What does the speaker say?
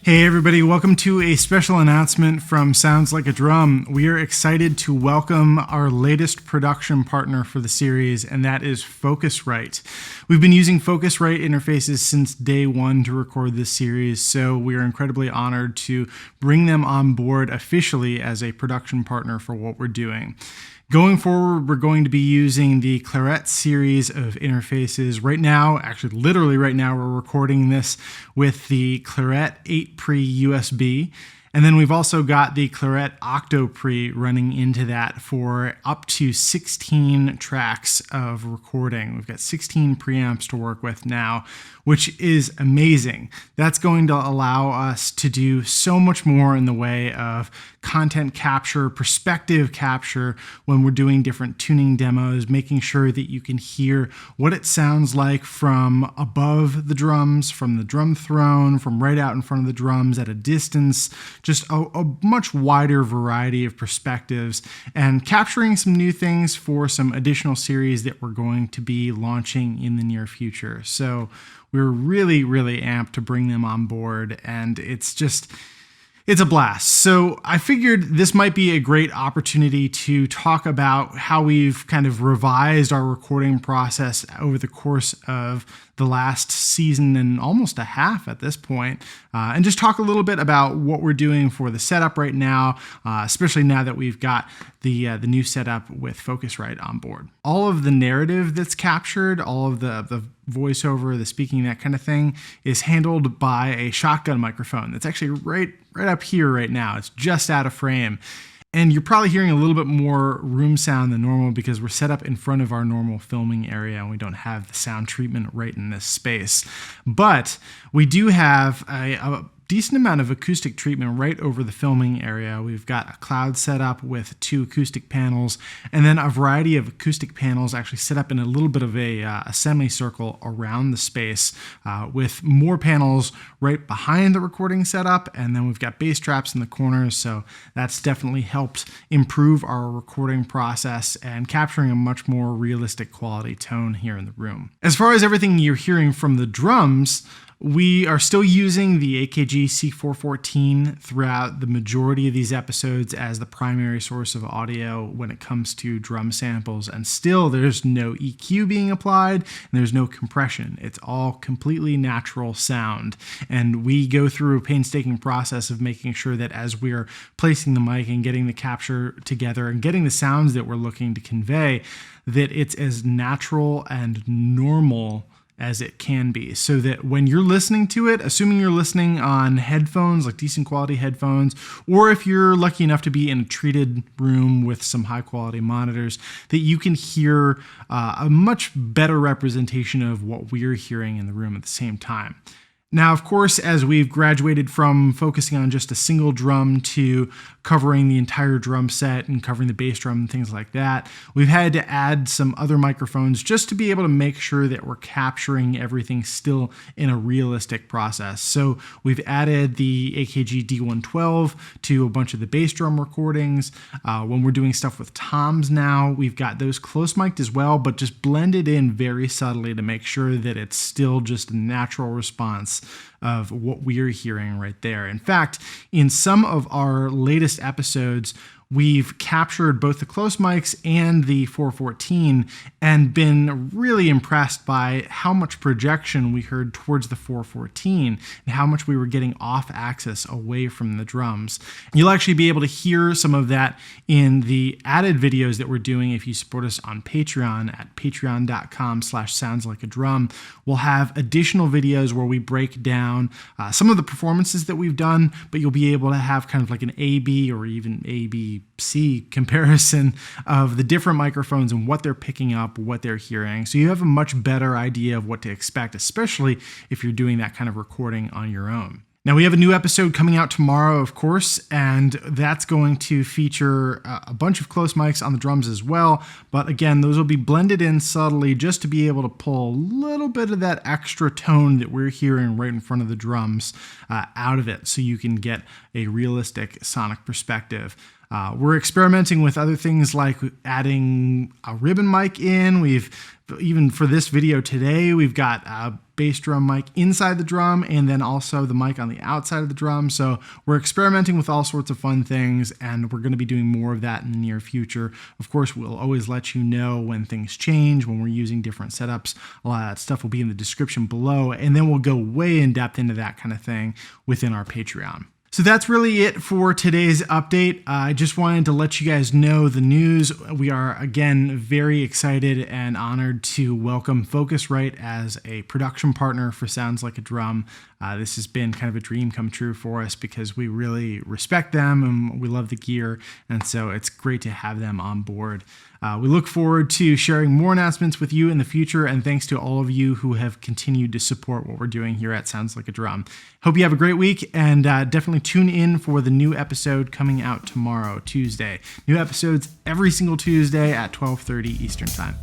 Hey everybody, welcome to a special announcement from Sounds Like a Drum. We are excited to welcome our latest production partner for the series, and that is Focusrite. We've been using Focusrite interfaces since day one to record this series, so we are incredibly honored to bring them on board officially as a production partner for what we're doing. Going forward, we're going to be using the Clarett series of interfaces. Right now, actually literally right now, we're recording this with the Clarett 8 Pre USB. And then we've also got the Clarett Octo Pre running into that for up to 16 tracks of recording. We've got 16 preamps to work with now, which is amazing. That's going to allow us to do so much more in the way of content capture, perspective capture when we're doing different tuning demos, making sure that you can hear what it sounds like from above the drums, from the drum throne, from right out in front of the drums at a distance, just a much wider variety of perspectives, and capturing some new things for some additional series that we're going to be launching in the near future. So we're really, really amped to bring them on board, and it's a blast. So I figured this might be a great opportunity to talk about how we've kind of revised our recording process over the course of the last season and almost a half at this point, and just talk a little bit about what we're doing for the setup right now, especially now that we've got the new setup with Focusrite on board. All of the narrative that's captured, all of the voiceover, the speaking, that kind of thing, is handled by a shotgun microphone that's actually right up here right now. It's just out of frame. And you're probably hearing a little bit more room sound than normal because we're set up in front of our normal filming area and we don't have the sound treatment right in this space. But we do have a decent amount of acoustic treatment right over the filming area. We've got a cloud set up with 2 acoustic panels, and then a variety of acoustic panels actually set up in a little bit of a semicircle around the space, with more panels right behind the recording setup, and then we've got bass traps in the corners, so that's definitely helped improve our recording process and capturing a much more realistic quality tone here in the room. As far as everything you're hearing from the drums, we are still using the AKG C414 throughout the majority of these episodes as the primary source of audio when it comes to drum samples, and still there's no EQ being applied and there's no compression. It's all completely natural sound, and we go through a painstaking process of making sure that as we're placing the mic and getting the capture together and getting the sounds that we're looking to convey, that it's as natural and normal as it can be, so that when you're listening to it, assuming you're listening on headphones, like decent quality headphones, or if you're lucky enough to be in a treated room with some high quality monitors, that you can hear a much better representation of what we're hearing in the room at the same time. Now, of course, as we've graduated from focusing on just a single drum to covering the entire drum set and covering the bass drum and things like that, we've had to add some other microphones just to be able to make sure that we're capturing everything still in a realistic process. So we've added the AKG D112 to a bunch of the bass drum recordings. When we're doing stuff with toms now, we've got those close mic'd as well, but just blended in very subtly to make sure that it's still just a natural response of what we're hearing right there. In fact, in some of our latest episodes, we've captured both the close mics and the 414 and been really impressed by how much projection we heard towards the 414 and how much we were getting off axis away from the drums. You'll actually be able to hear some of that in the added videos that we're doing if you support us on Patreon at patreon.com/soundslikeadrum. We'll have additional videos where we break down some of the performances that we've done, but you'll be able to have kind of like an A-B or even A-B C comparison of the different microphones and what they're picking up, what they're hearing. So you have a much better idea of what to expect, especially if you're doing that kind of recording on your own. Now, we have a new episode coming out tomorrow, of course, and that's going to feature a bunch of close mics on the drums as well. But again, those will be blended in subtly just to be able to pull a little bit of that extra tone that we're hearing right in front of the drums out of it, so you can get a realistic sonic perspective. We're experimenting with other things like adding a ribbon mic in. Even for this video today, we've got bass drum mic inside the drum and then also the mic on the outside of the drum. So we're experimenting with all sorts of fun things, and we're going to be doing more of that in the near future. Of course, we'll always let you know when things change, when we're using different setups. A lot of that stuff will be in the description below, and then we'll go way in depth into that kind of thing within our Patreon. So that's really it for today's update. I just wanted to let you guys know the news. We are, again, very excited and honored to welcome Focusrite as a production partner for Sounds Like a Drum. This has been kind of a dream come true for us because we really respect them and we love the gear, and so it's great to have them on board. We look forward to sharing more announcements with you in the future, and thanks to all of you who have continued to support what we're doing here at Sounds Like a Drum. Hope you have a great week, and definitely tune in for the new episode coming out tomorrow, Tuesday. New episodes every single Tuesday at 12:30 Eastern Time.